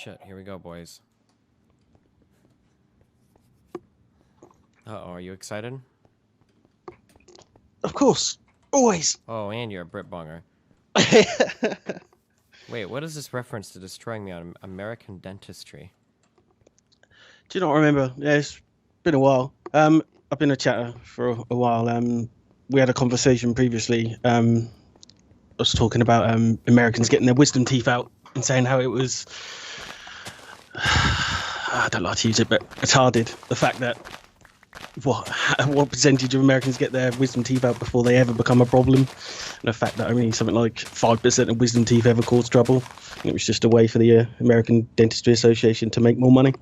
shit. Here we go, boys. Uh-oh, are you excited? Of course. Always. Oh, and you're a Brit bonger. Wait, what is this reference to destroying me on American Dentistry? Do you not remember? Yeah, it's been a while. I've been a chatter for a while. We had a conversation previously. I was talking about Americans getting their wisdom teeth out and saying how it was. I don't like to use it, but retarded. The fact that what percentage of Americans get their wisdom teeth out before they ever become a problem, and the fact that only something like 5% of wisdom teeth ever cause trouble. And it was just a way for the American Dentistry Association to make more money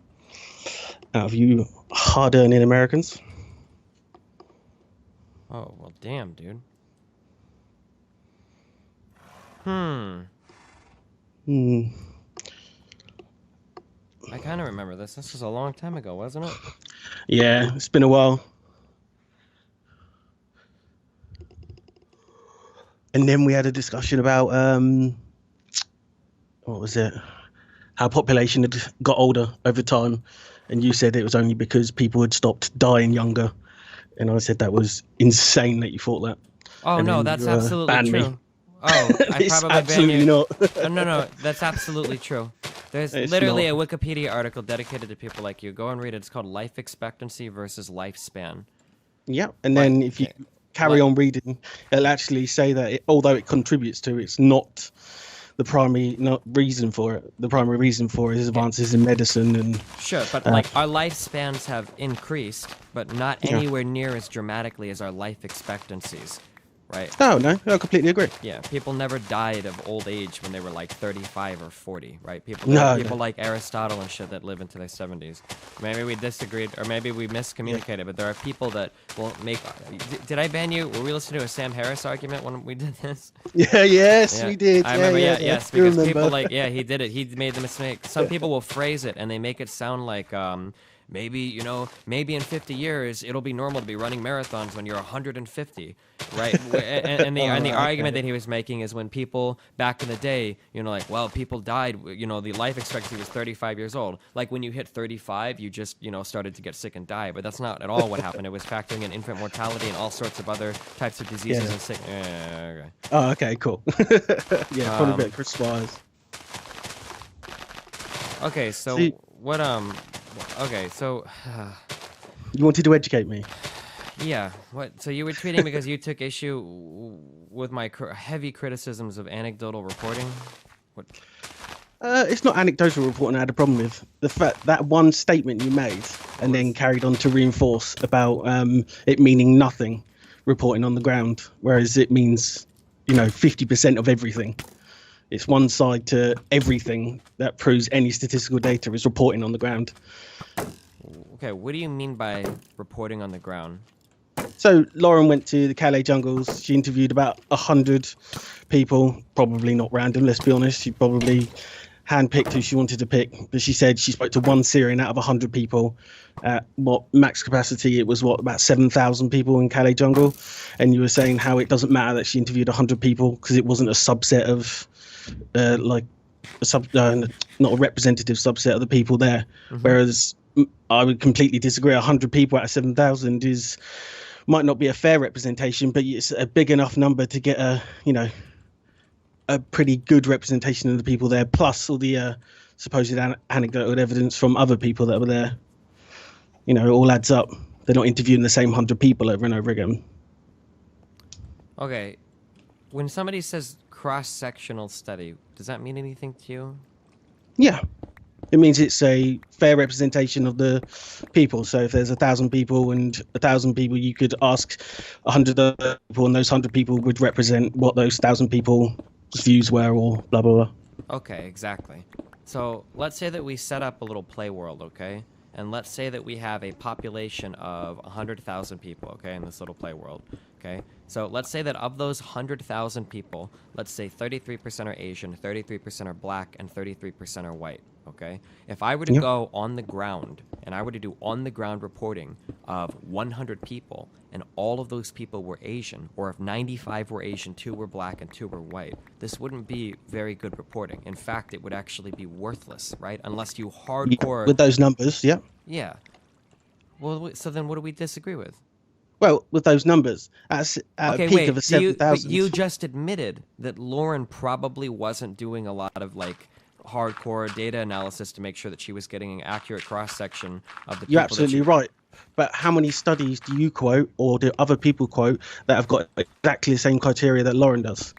out of you hard-earning Americans. Oh, well, damn, dude. I kind of remember this. This was a long time ago, wasn't it? Yeah, it's been a while. And then we had a discussion about what was it? How population had got older over time, and you said it was only because people had stopped dying younger, and I said that was insane that you thought that. Oh, And no, then that's you, absolutely banned true. me. Oh, I It's probably absolutely banned you. not. No, that's absolutely true. There's It's literally not. a Wikipedia article dedicated to people like you. Go and read it. It's called Life Expectancy versus Lifespan. Yeah, and Right. then if you carry on reading, it'll actually say that although it contributes to, it's not the primary reason for it. The primary reason for it is advances in medicine and Sure, but like our lifespans have increased, but not anywhere near as dramatically as our life expectancies, right? oh no, I completely agree. Yeah, people never died of old age when they were like 35 or 40, right? People No. like Aristotle and shit that live into their 70s. Maybe we disagreed, or maybe we miscommunicated, but there are people that will make... Did I ban you? Were we listening to a Sam Harris argument when we did this? Yeah, yes, Yeah, we did. I remember, yeah, yes, I do because remember. people like, yeah, he did it. He made the mistake. Some people will phrase it and they make it sound like, maybe, maybe in 50 years it'll be normal to be running marathons when you're 150, right? And the argument that he was making is when people back in the day, like, well, people died, the life expectancy was 35 years old. Like when you hit 35, you just, started to get sick and die. But that's not at all what happened. It was factoring in infant mortality and all sorts of other types of diseases and sick. Okay. Oh, okay, cool. Yeah, probably a bit of Chris Squires. Okay, so See- what okay, so You wanted to educate me. yeah, what? So you were tweeting because you took issue with my heavy criticisms of anecdotal reporting? What? It's not anecdotal reporting I had a problem with. The fact that one statement you made and then carried on to reinforce about it meaning nothing, reporting on the ground, whereas it means, 50% of everything. It's one side to everything that proves any statistical data is reporting on the ground. Okay, what do you mean by reporting on the ground? So Lauren went to the Calais jungles. She interviewed about 100 people, probably not random, let's be honest. She probably handpicked who she wanted to pick. But she said she spoke to one Syrian out of 100 people. What max capacity, it was about 7,000 people in Calais jungle. And you were saying how it doesn't matter that she interviewed 100 people because it wasn't a subset of, not a representative subset of the people there. Mm-hmm. Whereas I would completely disagree. 100 people out of 7,000 might not be a fair representation, but it's a big enough number to get a pretty good representation of the people there, plus all the supposed anecdotal evidence from other people that were there. It all adds up. They're not interviewing the same 100 people over and over again. Okay, when somebody says cross-sectional study, does that mean anything to you? Yeah. It means it's a fair representation of the people. So if there's 1,000 people and 1,000 people, you could ask 100 other people, and those 100 people would represent what those 1,000 people's views were, or blah, blah, blah. Okay, exactly. So let's say that we set up a little play world, okay? And let's say that we have a population of 100,000 people, okay, in this little play world, okay? So let's say that of those 100,000 people, let's say 33% are Asian, 33% are black, and 33% are white, okay? If I were to go on the ground, and I were to do on-the-ground reporting of 100 people, and all of those people were Asian, or if 95 were Asian, 2 were black, and 2 were white, this wouldn't be very good reporting. In fact, it would actually be worthless, right? Unless you hardcore... With those numbers, yeah. Yeah. Well, so then what do we disagree with? Well, with those numbers, at a Okay, peak wait. of a But 7,000. you just admitted that Lauren probably wasn't doing a lot of like hardcore data analysis to make sure that she was getting an accurate cross section of the people. You're absolutely right. But how many studies do you quote, or do other people quote, that have got exactly the same criteria that Lauren does?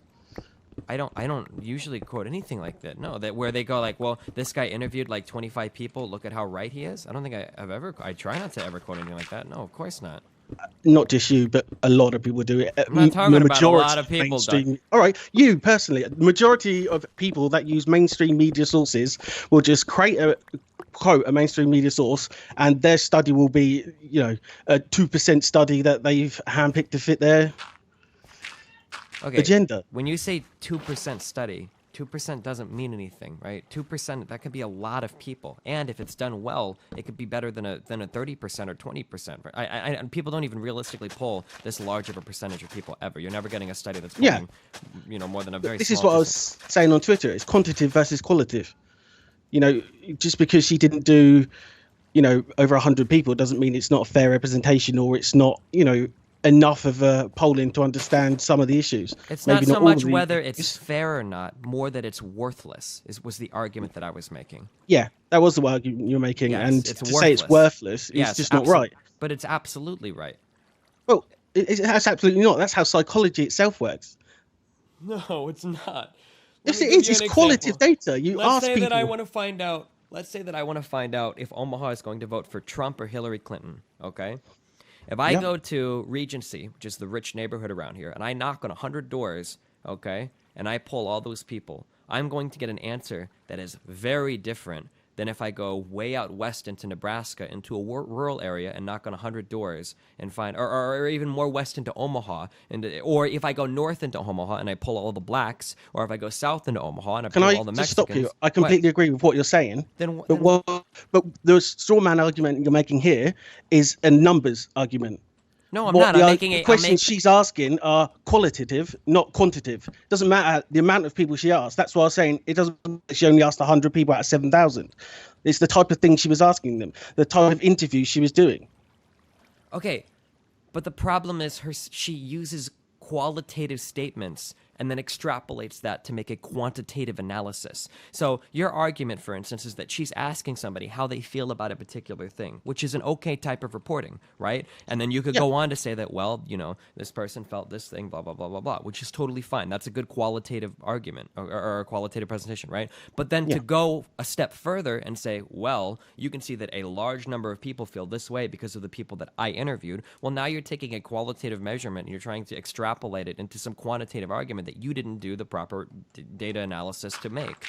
I don't usually quote anything like that. No, that where they go like, well, this guy interviewed like 25 people. Look at how right he is. I don't think I've ever. I try not to ever quote anything like that. No, of course not. Not just you, but a lot of people do it. I'm not talking about a lot of people. All right, you personally, the majority of people that use mainstream media sources will just quote a mainstream media source, and their study will be, a 2% study that they've handpicked to fit their agenda. When you say 2% study, 2% doesn't mean anything, right? 2%, that could be a lot of people. And if it's done well, it could be better than a 30% or 20%. And people don't even realistically poll this large of a percentage of people ever. You're never getting a study that's polling, more than a very This small is what I was saying on Twitter. It's quantitative versus qualitative. Just because she didn't do, over 100 people doesn't mean it's not a fair representation, or it's not, enough of a polling to understand some of the issues. It's not so much whether it's fair or not, more that it's worthless was the argument that I was making. Yeah, that was the argument you're making. Yes, and to say it's worthless is just not right. But it's absolutely right. Well, that's absolutely not. That's how psychology itself works. No, it's not. Yes, it is. It's qualitative data. Let's say that I want to find out. Let's say that I want to find out if Omaha is going to vote for Trump or Hillary Clinton. Okay. If I go to Regency, which is the rich neighborhood around here, and I knock on 100 doors, okay, and I poll all those people, I'm going to get an answer that is very different than if I go way out west into Nebraska, into a rural area, and knock on 100 doors and find, or even more west into Omaha, or if I go north into Omaha and I pull all the blacks, or if I go south into Omaha and I pull all the Mexicans. Can I just stop you? I completely agree with what you're saying. But the straw man argument you're making here is a numbers argument. No, I'm not. I'm making the questions she's asking are qualitative, not quantitative. Doesn't matter the amount of people she asked. That's why I was saying it doesn't. She only asked 100 people out of 7,000. It's the type of thing she was asking them, the type of interview she was doing. Okay, but the problem is she uses qualitative statements and then extrapolates that to make a quantitative analysis. So your argument, for instance, is that she's asking somebody how they feel about a particular thing, which is an okay type of reporting, right? And then you could go on to say that, well, this person felt this thing, blah, blah, blah, blah, blah, which is totally fine. That's a good qualitative argument or a qualitative presentation, right? But then to go a step further and say, well, you can see that a large number of people feel this way because of the people that I interviewed. Well, now you're taking a qualitative measurement and you're trying to extrapolate it into some quantitative argument that you didn't do the proper data analysis to make.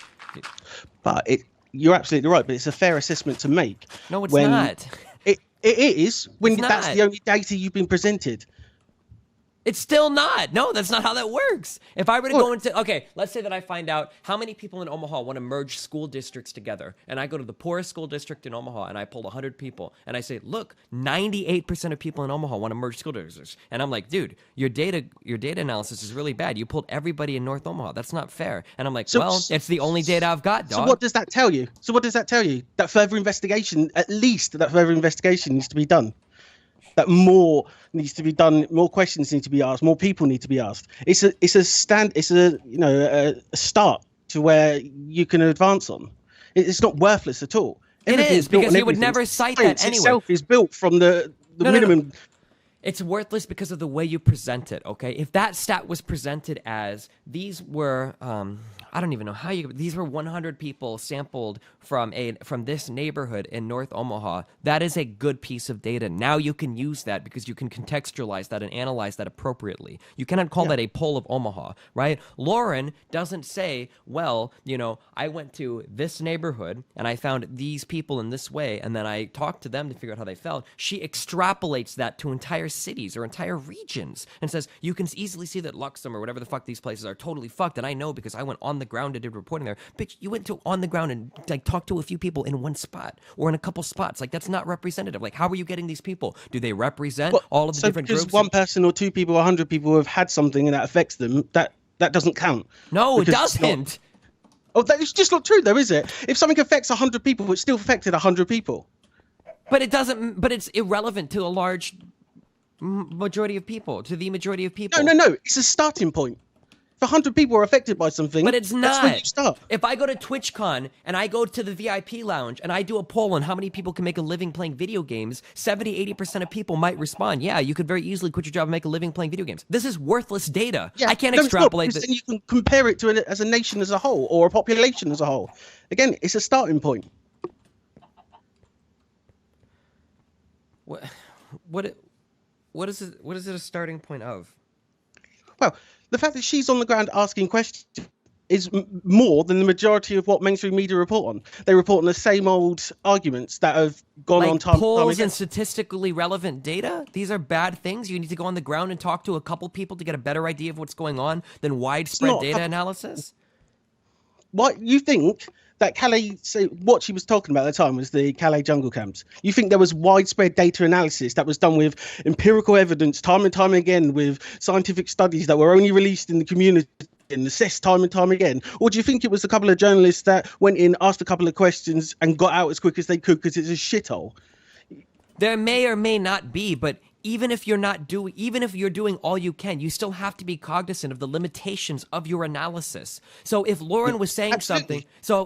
But you're absolutely right, but it's a fair assessment to make. No, it's not. It is when that's the only data you've been presented. It's still not. No, that's not how that works. If I were to go into, okay, let's say that I find out how many people in Omaha want to merge school districts together, and I go to the poorest school district in Omaha, and I pull 100 people, and I say, look, 98% of people in Omaha want to merge school districts. And I'm like, dude, your data analysis is really bad. You pulled everybody in North Omaha. That's not fair. And I'm like, it's the only data I've got, dog. So what does that tell you? That further investigation, at least that further investigation needs to be done. That more needs to be done, more questions need to be asked, more people need to be asked. It's a start to where you can advance on. It's not worthless at all. It is, because you would never cite that anyway. Itself is built from the minimum. No. It's worthless because of the way you present it, okay? If that stat was presented as these were, I don't even know how these were 100 people sampled from this neighborhood in North Omaha, that is a good piece of data. Now you can use that because you can contextualize that and analyze that appropriately. You cannot call that a poll of Omaha, right? Lauren doesn't say, well, I went to this neighborhood and I found these people in this way, and then I talked to them to figure out how they felt. She extrapolates that to entire cities or entire regions and says, you can easily see that Luxem or whatever the fuck these places are totally fucked, and I know because I went on the the ground and did reporting there. Bitch, you went to on the ground and like talked to a few people in one spot or in a couple spots. Like that's not representative. Like how are you getting these people? Do they represent all of the different because groups? one person or two people, 100 people have had something and that affects them, that doesn't count. No, it Because doesn't. Oh, that is just not true, though, is it? If something affects 100 people, it still affected 100 people. But it doesn't. But it's irrelevant to a large majority of people. To the majority of people. No. It's a starting point. If 100 people are affected by something, But it's not. That's where you start. If I go to TwitchCon and I go to the VIP lounge and I do a poll on how many people can make a living playing video games, 70-80% of people might respond, yeah, you could very easily quit your job and make a living playing video games. This is worthless data. Yeah, I can't no, extrapolate this. this. Then you can compare it to as a nation as a whole or a population as a whole. Again, it's a starting point. What is it? What is it a starting point of? Well, the fact that she's on the ground asking questions is more than the majority of what mainstream media report on. They report on the same old arguments that have gone Like on time polls again. and statistically relevant data? These are bad things. You need to go on the ground and talk to a couple people to get a better idea of what's going on than widespread data analysis? What you think that Calais, so what she was talking about at the time was the Calais jungle camps. You think there was widespread data analysis that was done with empirical evidence time and time again, with scientific studies that were only released in the community and assessed time and time again? Or do you think it was a couple of journalists that went in, asked a couple of questions and got out as quick as they could because it's a shithole? There may or may not be, but even if you're doing all you can, you still have to be cognizant of the limitations of your analysis. So if Lauren was saying something, but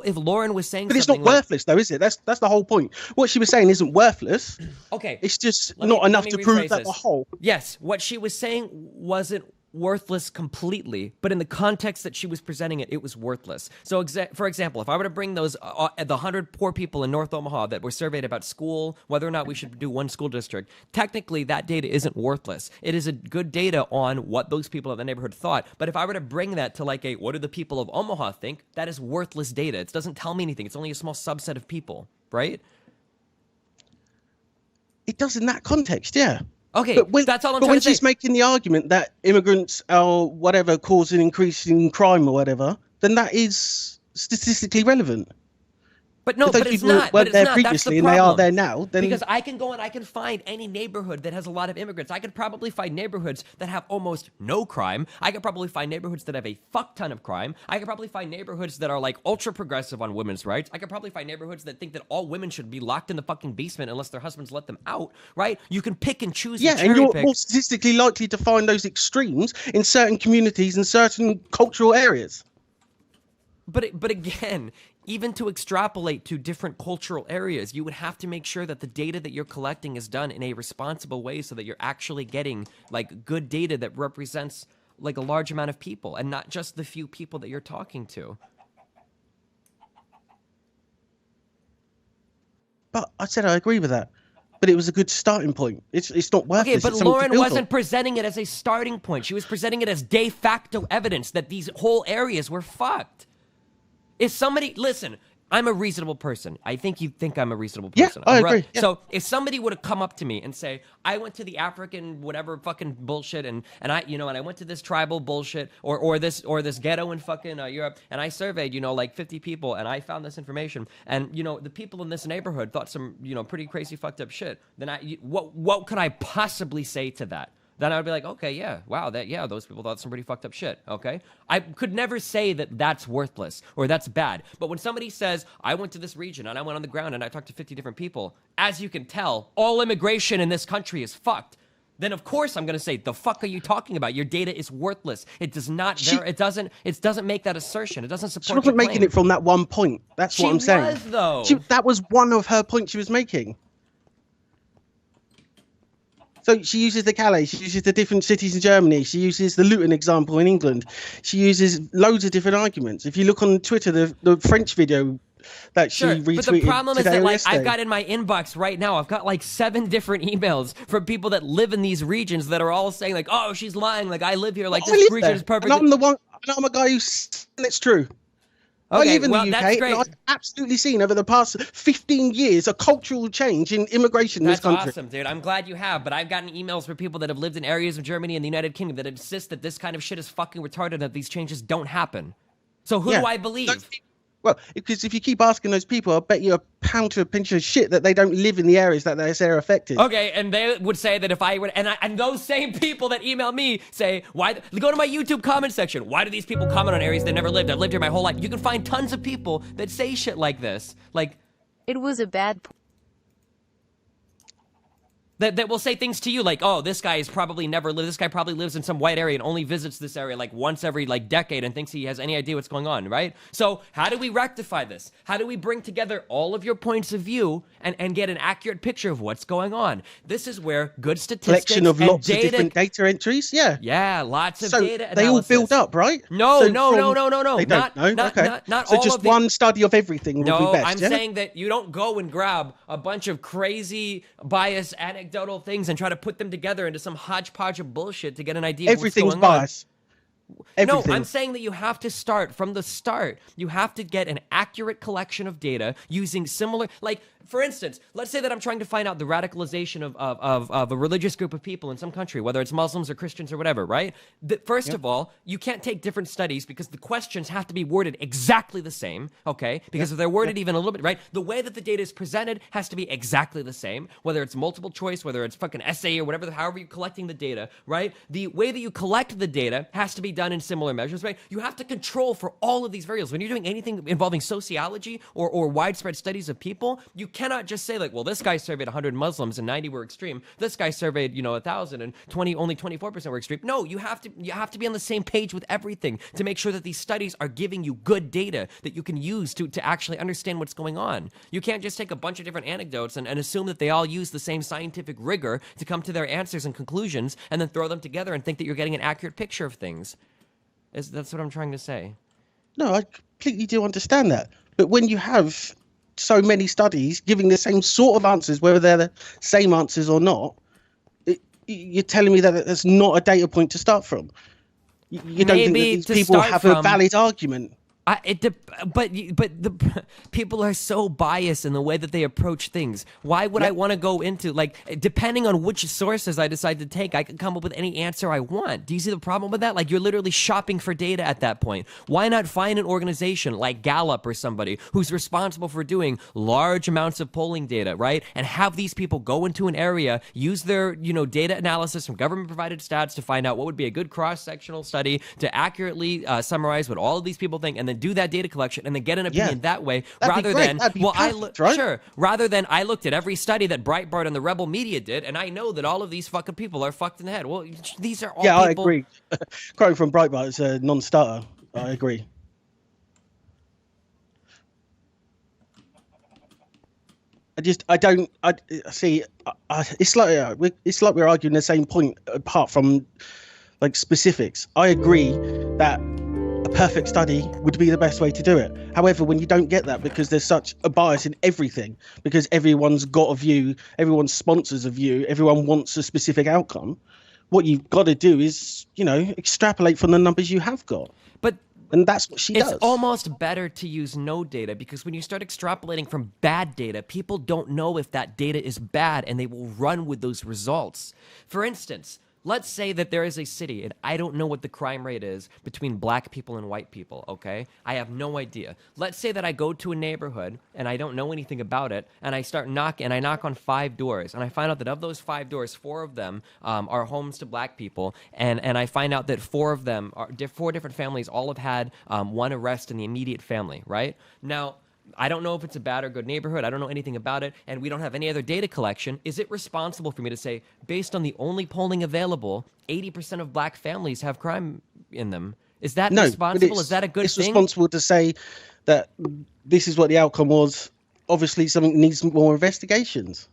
it's not worthless, though, is it? That's the whole point. What she was saying isn't worthless. Okay, it's just not enough to prove that the whole. Yes, what she was saying wasn't worthless completely, but in the context that she was presenting it, it was worthless. So, for example, if I were to bring those the 100 poor people in North Omaha that were surveyed about school, whether or not we should do one school district, technically that data isn't worthless. It is a good data on what those people in the neighborhood thought. But if I were to bring that to like what do the people of Omaha think, that is worthless data. It doesn't tell me anything. It's only a small subset of people, right? It does in that context, yeah. Okay, that's all I'm trying to say. But when she's making the argument that immigrants are whatever cause an increase in crime or whatever, then that is statistically relevant. But no, but it's not. Weren't there previously and they are there now. Then because I can go and I can find any neighborhood that has a lot of immigrants. I could probably find neighborhoods that have almost no crime. I could probably find neighborhoods that have a fuck ton of crime. I could probably find neighborhoods that are like ultra progressive on women's rights. I could probably find neighborhoods that think that all women should be locked in the fucking basement unless their husbands let them out. Right? You can pick and choose. Yeah, and you're more statistically likely to find those extremes in certain communities and certain cultural areas. But again, even to extrapolate to different cultural areas, you would have to make sure that the data that you're collecting is done in a responsible way so that you're actually getting like good data that represents like a large amount of people and not just the few people that you're talking to. But I said I agree with that. But it was a good starting point. It's not worthless. Okay, but Lauren wasn't presenting it as a starting point. She was presenting it as de facto evidence that these whole areas were fucked. If somebody, listen, I'm a reasonable person. I think you think I'm a reasonable person. Yeah, I agree. Yeah. So if somebody would have come up to me and say, I went to the African whatever fucking bullshit and I went to this tribal bullshit or this ghetto in fucking Europe and I surveyed, like 50 people and I found this information and, the people in this neighborhood thought some, pretty crazy fucked up shit, then what could I possibly say to that? Then I would be like, okay, yeah, wow, those people thought some pretty fucked up shit, okay? I could never say that that's worthless or that's bad. But when somebody says, I went to this region and I went on the ground and I talked to 50 different people, as you can tell, all immigration in this country is fucked. Then of course I'm going to say, the fuck are you talking about? Your data is worthless. It does not, it doesn't make that assertion. It doesn't support She wasn't making it from that one point. That's what I'm saying. She was, though. That was one of her points she was making. So she uses the Calais, she uses the different cities in Germany, she uses the Luton example in England, she uses loads of different arguments. If you look on Twitter, the French video that she retweeted but the problem is that yesterday. I've got in my inbox right now, I've got 7 different emails from people that live in these regions that are all saying oh, she's lying, I live here, this region is perfect. And I'm a guy who's it's true. Okay, I live in the UK, and I've absolutely seen over the past 15 years a cultural change in immigration in this country. That's awesome, dude. I'm glad you have, but I've gotten emails from people that have lived in areas of Germany and the United Kingdom that insist that this kind of shit is fucking retarded, that these changes don't happen. So who Yeah. do I believe? Well, because if you keep asking those people, I bet you a pound to a pinch of shit that they don't live in the areas that they're affected. Okay, and they would say that if I were, and those same people that email me say, why, go to my YouTube comment section. Why do these people comment on areas they never lived? I've lived here my whole life. You can find tons of people that say shit like this. Like, it was a bad that will say things to you like, oh, this guy has probably never lived. This guy probably lives in some white area and only visits this area like once every like decade and thinks he has any idea what's going on, right? So how do we rectify this? How do we bring together all of your points of view and get an accurate picture of what's going on? This is where good statistics Collection of and lots data, of different data entries. Yeah. Yeah, lots of So data they all analysis. build up, right? No, So no. They don't. No. Okay. Not So all just of the, one study of everything would be No, best. I'm yeah? saying that you don't go and grab a bunch of crazy, biased, anecdotal things and try to put them together into some hodgepodge of bullshit to get an idea of everything's what's going on. biased. Everything. No, I'm saying that you have to start from the start. You have to get an accurate collection of data using similar, like, for instance, let's say that I'm trying to find out the radicalization of a religious group of people in some country, whether it's Muslims or Christians or whatever, right? First of all, you can't take different studies because the questions have to be worded exactly the same, okay? Because if they're worded even a little bit, right? The way that the data is presented has to be exactly the same, whether it's multiple choice, whether it's fucking essay or whatever, however you're collecting the data, right? The way that you collect the data has to be done in similar measures, right? You have to control for all of these variables. When you're doing anything involving sociology or widespread studies of people, you cannot just say like, well, this guy surveyed 100 Muslims and 90 were extreme. This guy surveyed, 1,000 and only 24% were extreme. No, you have to be on the same page with everything to make sure that these studies are giving you good data that you can use to actually understand what's going on. You can't just take a bunch of different anecdotes and assume that they all use the same scientific rigor to come to their answers and conclusions and then throw them together and think that you're getting an accurate picture of things. That's what I'm trying to say. No, I completely do understand that. But when you have so many studies giving the same sort of answers, whether they're the same answers or not, you're telling me that that's not a data point to start from. You don't think that these people have a valid argument. But the people are so biased in the way that they approach things. Why would I want to go into, like, depending on which sources I decide to take, I can come up with any answer I want. Do you see the problem with that? Like, you're literally shopping for data at that point. Why not find an organization like Gallup or somebody who's responsible for doing large amounts of polling data, right? And have these people go into an area, use their, data analysis from government-provided stats to find out what would be a good cross-sectional study to accurately summarize what all of these people think, and then do that data collection and then get an opinion that way, rather than rather than I looked at every study that Breitbart and the rebel media did, and I know that all of these fucking people are fucked in the head. Well, these are all people. I agree. Quoting from Breitbart is a non-starter. I agree. I see. It's like we're arguing the same point apart from like specifics. I agree that a perfect study would be the best way to do it. However, when you don't get that because there's such a bias in everything, because everyone's got a view, everyone sponsors a view, everyone wants a specific outcome, what you've got to do is, extrapolate from the numbers you have got. And that's what she does. It's almost better to use no data, because when you start extrapolating from bad data, people don't know if that data is bad and they will run with those results. For instance, let's say that there is a city and I don't know what the crime rate is between black people and white people, okay? I have no idea. Let's say that I go to a neighborhood and I don't know anything about it, and I start knocking, and I knock on 5 doors, and I find out that of those 5 doors, 4 of them are homes to black people, and I find out that 4 of them are 4 different families all have had one arrest in the immediate family, right? Now, I don't know if it's a bad or good neighborhood. I don't know anything about it, and we don't have any other data collection. Is it responsible for me to say, based on the only polling available, 80% of black families have crime in them? Is that responsible? Is that a good thing? It's responsible to say that this is what the outcome was. Obviously, something needs more investigations.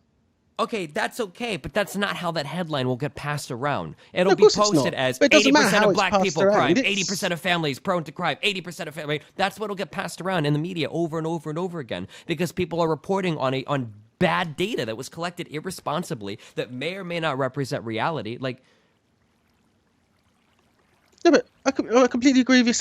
Okay, that's okay, but that's not how that headline will get passed around. It'll be posted as 80% of black people crime, 80% of families prone to crime, 80% of families. That's what'll get passed around in the media over and over and over again, because people are reporting on bad data that was collected irresponsibly that may or may not represent reality. Like, No, but I completely agree with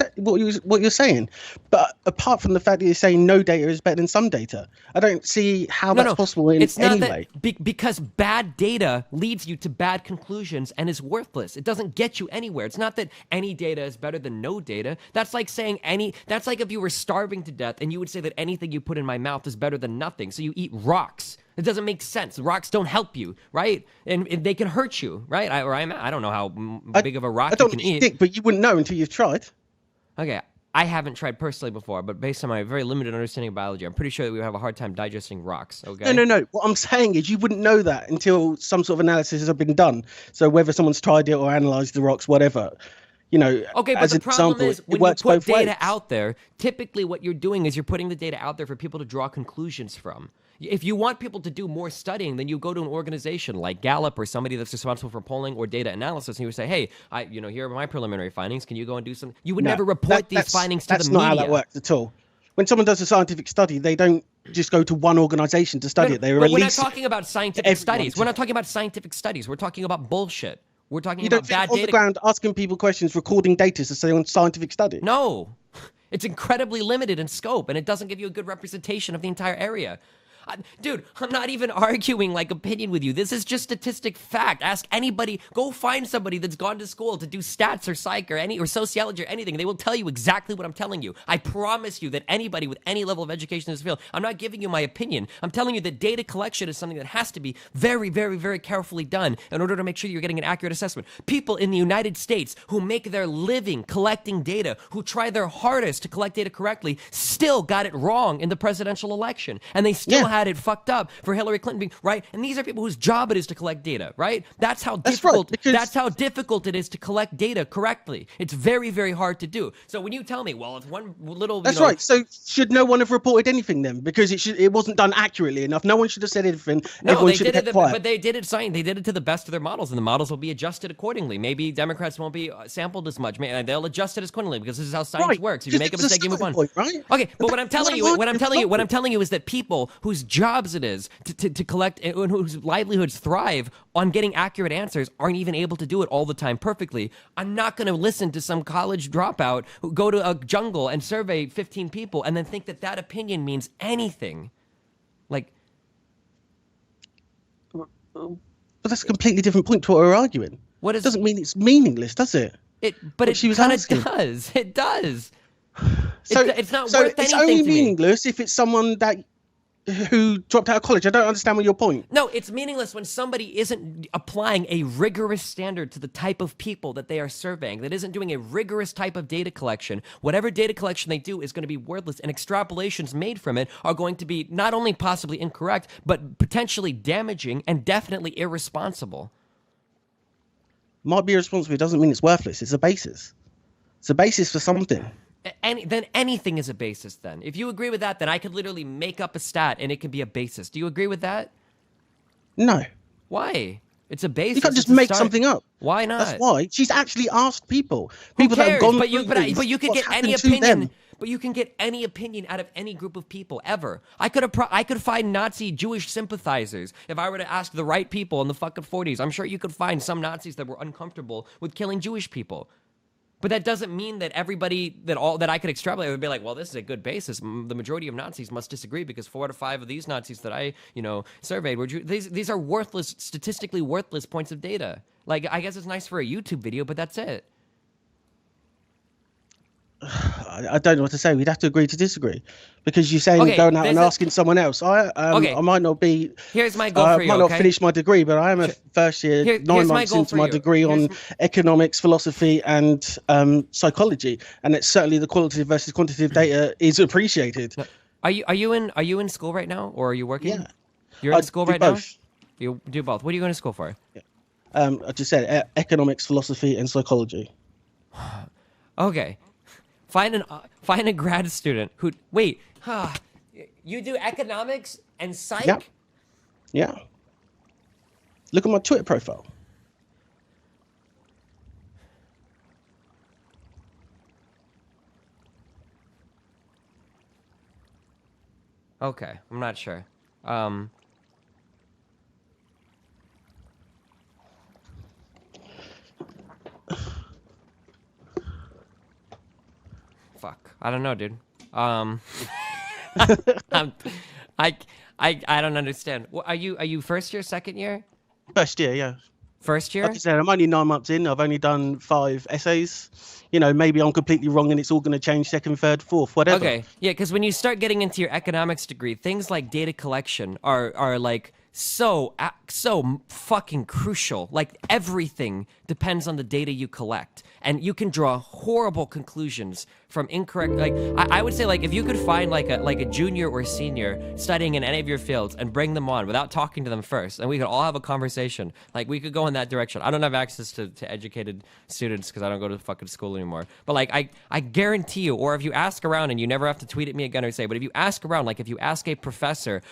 what you're saying. But apart from the fact that you're saying no data is better than some data, I don't see how No, that's no, possible in it's not any that way. because bad data leads you to bad conclusions and is worthless. It doesn't get you anywhere. It's not that any data is better than no data. That's like saying that's like if you were starving to death and you would say that anything you put in my mouth is better than nothing. So you eat rocks. It doesn't make sense. Rocks don't help you, right? And they can hurt you, right? I don't know how big of a rock I you don't can think you eat. think, but you wouldn't know until you've tried. Okay, I haven't tried personally before, but based on my very limited understanding of biology, I'm pretty sure that we would have a hard time digesting rocks. Okay. No. What I'm saying is you wouldn't know that until some sort of analysis has been done. So whether someone's tried it or analysed the rocks, whatever, Okay, but as the an problem example, is it when you works put both ways. data out there, typically what you're doing is you're putting the data out there for people to draw conclusions from. If you want people to do more studying, then you go to an organization like Gallup or somebody that's responsible for polling or data analysis, and you would say, "Hey, here are my preliminary findings. Can you go and do something?" You would No, never report these findings to the that's not how that media. works at all. When someone does a scientific study, they don't just go to one organisation to No, study no, it. They but we're not release talking about to scientific everyone. studies. We're not talking about scientific studies. We're talking about bullshit. We're talking You don't about think bad on the data. ground asking people questions, recording data to say on scientific study? No, it's incredibly limited in scope, and it doesn't give you a good representation of the entire area. Dude, I'm not even arguing like opinion with you. This is just statistic fact. Ask anybody. Go find somebody that's gone to school to do stats or psych or sociology or anything. They will tell you exactly what I'm telling you. I promise you that anybody with any level of education in this field, I'm not giving you my opinion. I'm telling you that data collection is something that has to be very, very, very carefully done in order to make sure you're getting an accurate assessment. People in the United States who make their living collecting data, who try their hardest to collect data correctly, still got it wrong in the presidential election. And they still had it fucked up for Hillary Clinton being right. And these are people whose job it is to collect data, right? That's how difficult. That's how difficult it is to collect data correctly. It's very, very hard to do. So when you tell me, well, it's one little, That's right. So should no one have reported anything then? Because it wasn't done accurately enough. No one should have said anything. No, Everyone they should did have it, kept quiet. but they did it. They did it to the best of their models, and the models will be adjusted accordingly. Maybe Democrats won't be sampled as much. They'll adjust it accordingly because this is how science works. If you make a mistake, you move on. Point, right? Okay, but what I'm telling you is that people whose jobs it is to collect and whose livelihoods thrive on getting accurate answers aren't even able to do it all the time perfectly. I'm not going to listen to some college dropout who go to a jungle and survey 15 people and then think that that opinion means anything. Like, But that's a completely different point to what we're arguing. what is? Doesn't mean it's meaningless, does it? But What she it was kind of asking. does. It does. So it's not so worth it's anything only to me. meaningless if it's someone who dropped out of college. I don't understand your point. No, it's meaningless when somebody isn't applying a rigorous standard to the type of people that they are surveying, that isn't doing a rigorous type of data collection. Whatever data collection they do is going to be worthless, and extrapolations made from it are going to be not only possibly incorrect, but potentially damaging and definitely irresponsible. Might be irresponsible. It doesn't mean it's worthless. It's a basis. It's a basis for something. Then anything is a basis then. If you agree with that, then I could literally make up a stat and it can be a basis. Do you agree with that? No. Why? It's a basis. You can't just It's a make start. something up. Why not? That's why. She's actually asked people. Who People that have cares? gone But through but you could what's get any happened to opinion. them. But you can get any opinion out of any group of people ever. I could find Nazi Jewish sympathizers if I were to ask the right people in the fucking 40s. I'm sure you could find some Nazis that were uncomfortable with killing Jewish people. But that doesn't mean that everybody that I could extrapolate would be like, well, this is a good basis. The majority of Nazis must disagree because 4 out of 5 of these Nazis that I surveyed were these are worthless, statistically worthless points of data. Like, I guess it's nice for a YouTube video, but that's it. I don't know what to say. We'd have to agree to disagree, because you're saying going out and asking someone else. I might not be. Here's my goal for you. I might not finish my degree, but I am a first year, 9 months into my degree on economics, philosophy, and psychology, and it's certainly the qualitative versus quantitative data is appreciated. Are you in school right now, or are you working? Yeah, you're in school right both. now. You do both. What are you going to school for? Yeah. I just said economics, philosophy, and psychology. Okay. Find a grad student who you do economics and psych? Yeah. Look at my Twitter profile. Okay, I'm not sure. I don't know, dude. I'm, I, I don't understand. Are you first year, second year? First year, yeah. First Like I year? said, I'm only 9 months in. I've only done 5 essays. You know, maybe I'm completely wrong and it's all going to change second, third, fourth, whatever. Okay, yeah, because when you start getting into your economics degree, things like data collection are like so fucking crucial. Like everything depends on the data you collect, and you can draw horrible conclusions from incorrect. Like I would say, like if you could find like a junior or senior studying in any of your fields and bring them on without talking to them first, and we could all have a conversation. Like we could go in that direction. I don't have access to educated students because I don't go to fucking school anymore. But like I guarantee you, or if you ask around, and you never have to tweet at me again or say, but if you ask around, like if you ask a professor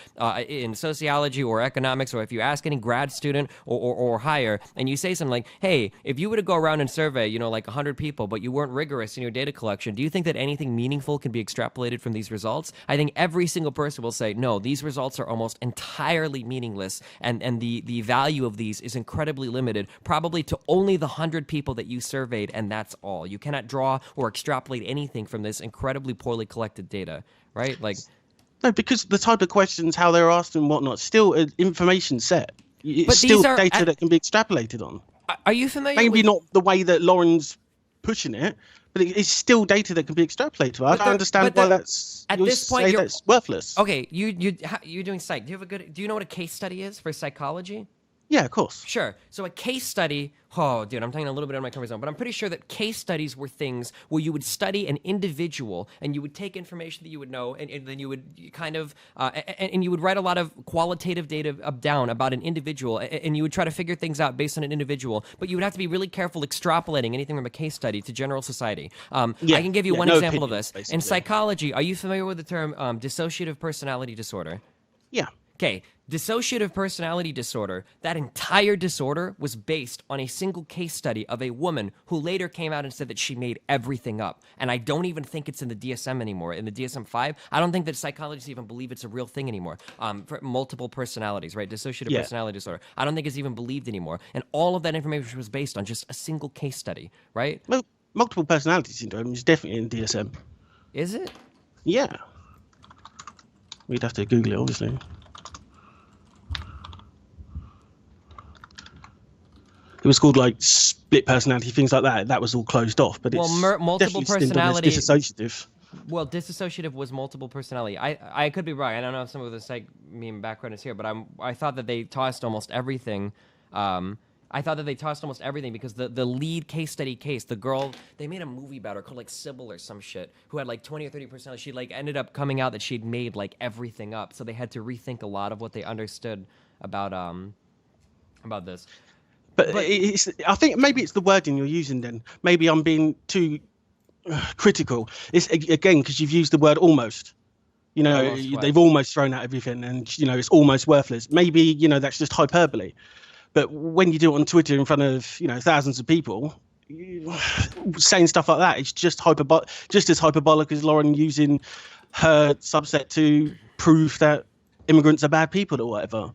in sociology or economics, or if you ask any grad student or higher, and you say something like, hey, if you were to go around and survey, you know, like 100 people, but you weren't rigorous in your data collection, do you think that anything meaningful can be extrapolated from these results? I think every single person will say, no, these results are almost entirely meaningless, and the value of these is incredibly limited, probably to only the 100 people that you surveyed, and that's all. You cannot draw or extrapolate anything from this incredibly poorly collected data, right? Like, No, because the type of questions, how they're asked and whatnot, still an information set. It's but still these are data that can be extrapolated on. Are you familiar Maybe with... not the way that Lauren's pushing it, but it's still data that can be extrapolated. I don't understand why that's at this point that's worthless. Okay, you're doing psych. Do you know what a case study is for psychology? Yeah, of course. Sure. So a case study, oh, dude, I'm talking a little bit out of my comfort zone, but I'm pretty sure that case studies were things where you would study an individual and you would take information that you would know, and then you would kind of, and you would write a lot of qualitative data down about an individual, and you would try to figure things out based on an individual, but you would have to be really careful extrapolating anything from a case study to general society. I can give you one example of this. Basically. In psychology, are you familiar with the term dissociative personality disorder? Yeah. Okay, dissociative personality disorder, that entire disorder was based on a single case study of a woman who later came out and said that she made everything up. And I don't even think it's in the DSM anymore. In the DSM-5, I don't think that psychologists even believe it's a real thing anymore. For multiple personalities, right? Dissociative personality disorder. I don't think it's even believed anymore. And all of that information was based on just a single case study, right? Well, multiple personality syndrome is definitely in DSM. Is it? Yeah. We'd have to Google it, obviously. It was called like split personality, things like that. That was all closed off, but it's multiple personality dissociative. Well, dissociative was multiple personality. I could be wrong. I don't know if some of the psych meme background is here, but I thought that they tossed almost everything. I thought that they tossed almost everything because the lead case study case, the girl, they made a movie about her called like Sybil or some shit, who had like 20 or 30 personality. She like ended up coming out that she'd made like everything up, so they had to rethink a lot of what they understood about this. But I think maybe it's the wording you're using then. Maybe I'm being too critical. It's again because you've used the word almost. You know, they've almost thrown out everything, and you know it's almost worthless. Maybe you know that's just hyperbole. But when you do it on Twitter in front of thousands of people, saying stuff like that, it's just just as hyperbolic as Lauren using her subset to prove that immigrants are bad people or whatever.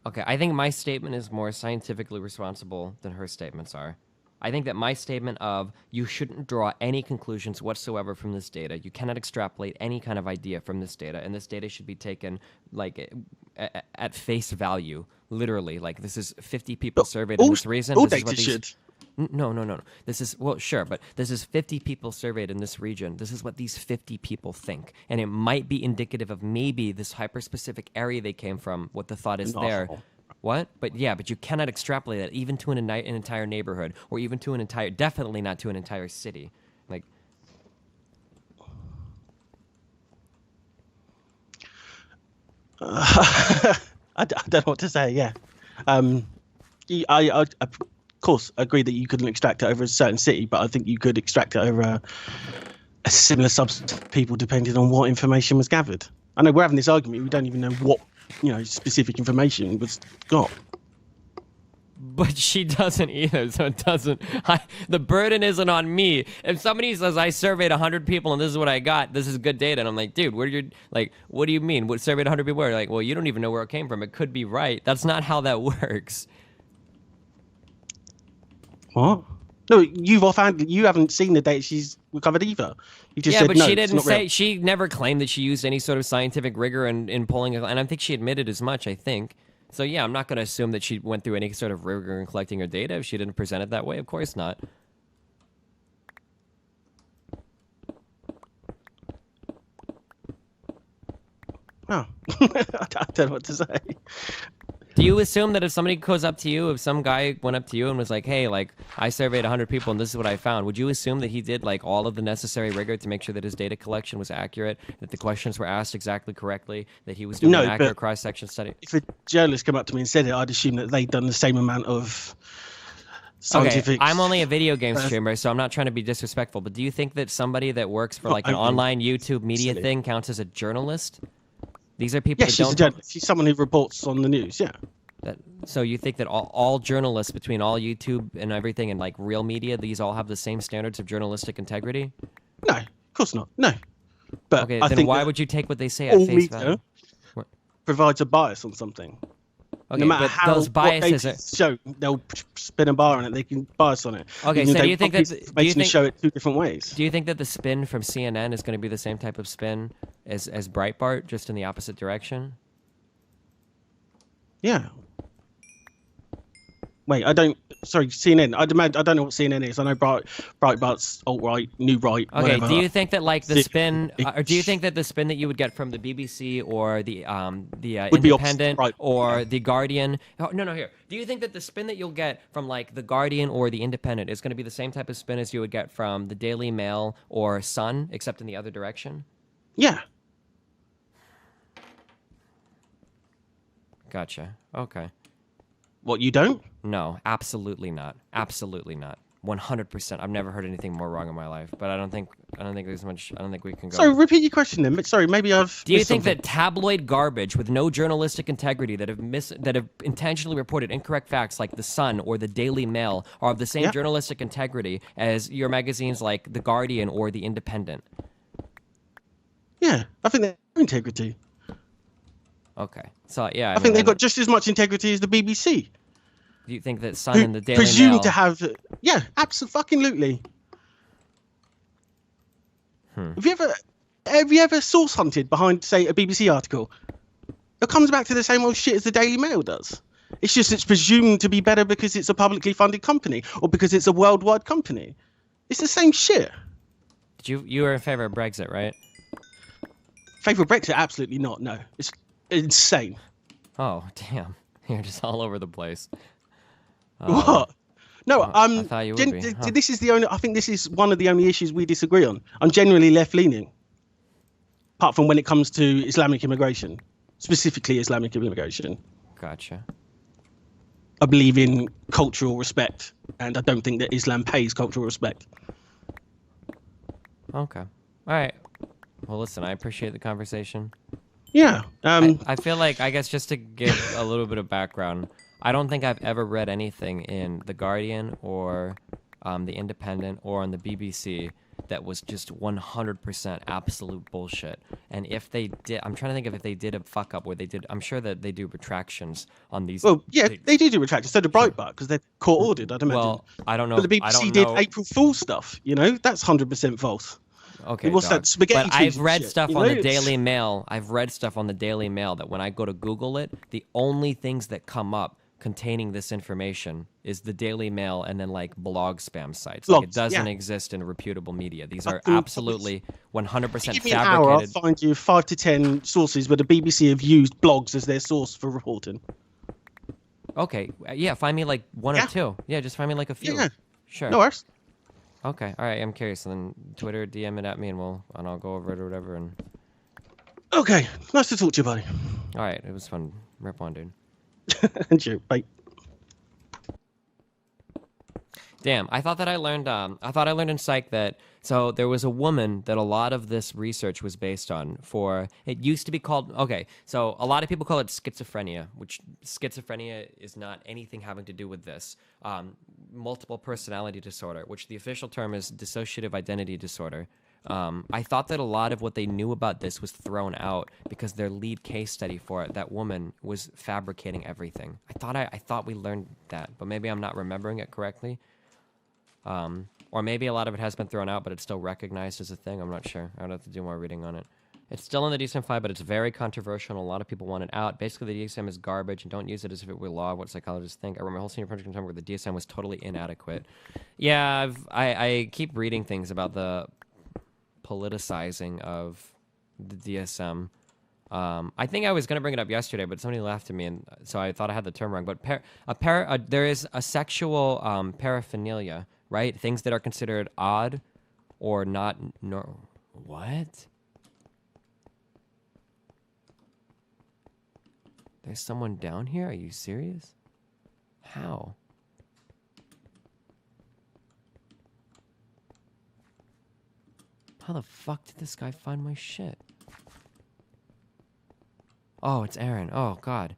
Okay, I think my statement is more scientifically responsible than her statements are. I think that my statement of you shouldn't draw any conclusions whatsoever from this data, you cannot extrapolate any kind of idea from this data, and this data should be taken like at face value, literally. Like this is 50 people surveyed in this region. All data should. No. This is, well, sure, but this is 50 people surveyed in this region. This is what these 50 people think. And it might be indicative of maybe this hyper-specific area they came from, what the thought is there. What? But yeah, but you cannot extrapolate that even to an entire neighborhood, or even to an entire, definitely not to an entire city. Like, I don't know what to say, yeah. I of course agree that you couldn't extract it over a certain city, but I think you could extract it over a similar subset of people depending on what information was gathered. I know we're having this argument, we don't even know what specific information was got. but she doesn't either, so it doesn't. The burden isn't on me. If somebody says I surveyed 100 people and this is what I got, this is good data, and I'm like, dude, what do you mean? What surveyed 100 people? You're like, well, you don't even know where it came from. It could be right. That's not how that works. What? No, you haven't seen the date she's recovered either. You just Yeah, said but no, she it's didn't not real. say. She never claimed that she used any sort of scientific rigor in pulling. And I think she admitted as much. I think. So yeah, I'm not going to assume that she went through any sort of rigor in collecting her data if she didn't present it that way. Of course not. Oh, I don't know what to say. Do you assume that if somebody goes up to you, if some guy went up to you and was like, "Hey, like I surveyed 100 people and this is what I found," would you assume that he did like all of the necessary rigor to make sure that his data collection was accurate, that the questions were asked exactly correctly, that he was doing an accurate cross-section study? If a journalist come up to me and said it, I'd assume that they'd done the same amount of Okay, scientific. I'm only a video game streamer, so I'm not trying to be disrespectful, but do you think that somebody that works for like an online YouTube media thing counts as a journalist? These are people that don't. She's a journalist. She's someone who reports on the news. Yeah. So you think that all journalists between all YouTube and everything and like real media, these all have the same standards of journalistic integrity? No, of course not. No. But okay, I then think why would you take what they say at face value? Provides a bias on something. Okay, no matter but how those biases are... show, they'll spin a bar on it. They can bias on it. Okay, so do you think that show it two different ways? Do you think that the spin from CNN is going to be the same type of spin as Breitbart, just in the opposite direction? Yeah. Wait, I don't. Sorry, CNN. I don't know what CNN is. I know Breitbart's alt-right, new right. Okay. Whatever. Do you think that like the spin, or do you think that the spin that you would get from the BBC or the Independent or the Guardian? Oh, no. Here. Do you think that the spin that you'll get from like the Guardian or the Independent is going to be the same type of spin as you would get from the Daily Mail or Sun, except in the other direction? Yeah. Gotcha. Okay. What, you don't? No, absolutely not. Absolutely not. 100%. I've never heard anything more wrong in my life, but I don't think there's much. I don't think we can go. So repeat your question then. Sorry, maybe I've. Do you think that tabloid garbage with no journalistic integrity that have intentionally reported incorrect facts like the Sun or the Daily Mail are of the same journalistic integrity as your magazines like the Guardian or the Independent? Yeah, I think they have integrity. Okay, so yeah, I think they've got just as much integrity as the BBC. Do you think that Sun and the Daily Mail presumed to have? Yeah, absolutely. Have you ever source hunted behind, say, a BBC article? It comes back to the same old shit as the Daily Mail does. It's just it's presumed to be better because it's a publicly funded company or because it's a worldwide company. It's the same shit. You were in favor of Brexit, right? Favor of Brexit? Absolutely not. No, it's insane. Oh damn! You're just all over the place. What? No, I thought you would be. This is the only. I think this is one of the only issues we disagree on. I'm generally left-leaning, apart from when it comes to Islamic immigration, specifically Islamic immigration. Gotcha. I believe in cultural respect, and I don't think that Islam pays cultural respect. Okay. All right. Well, listen, I appreciate the conversation. Yeah. I feel like, I guess, just to give a little bit of background, I don't think I've ever read anything in The Guardian or The Independent or on the BBC that was just 100% absolute bullshit. And if they did, I'm trying to think of if they did a fuck up where they did, I'm sure that they do retractions on these. Well, yeah, they do retractions. So do Breitbart, because they're court ordered, I'd imagine. Well, I don't know. But the BBC did April Fool's stuff, that's 100% false. Okay, what's that spaghetti? But I've read stuff on the Daily Mail. I've read stuff on the Daily Mail that when I go to Google it, the only things that come up containing this information is the Daily Mail and then like blog spam sites. Like it doesn't exist in reputable media. These are absolutely 100% fabricated. Give me an hour, I'll find you 5 to 10 sources where the BBC have used blogs as their source for reporting. Okay, yeah, find me like one or two. Yeah, just find me like a few. Yeah, sure. No worries. Okay, all right, I'm curious. And then Twitter, DM it at me, and I'll go over it or whatever. And okay, nice to talk to you, buddy. All right, it was fun. Rip on, dude. And you, bye. Damn, I thought I learned in psych that so there was a woman that a lot of this research was based on for. It used to be called, okay, so a lot of people call it schizophrenia, which schizophrenia is not anything having to do with this. Multiple personality disorder, which the official term is dissociative identity disorder. I thought that a lot of what they knew about this was thrown out because their lead case study for it, that woman was fabricating everything. I thought we learned that, but maybe I'm not remembering it correctly. Or maybe a lot of it has been thrown out, but it's still recognized as a thing. I'm not sure. I would have to do more reading on it. It's still in the DSM-5, but it's very controversial, and a lot of people want it out. Basically, the DSM is garbage, and don't use it as if it were law of what psychologists think. I remember a whole senior project time where the DSM was totally inadequate. Yeah, I keep reading things about the politicizing of the DSM. I think I was going to bring it up yesterday, but somebody laughed at me, and so I thought I had the term wrong. But there is a sexual paraphernalia, right? Things that are considered odd or not. What? There's someone down here? Are you serious? How? How the fuck did this guy find my shit? Oh, it's Aaron. Oh, God.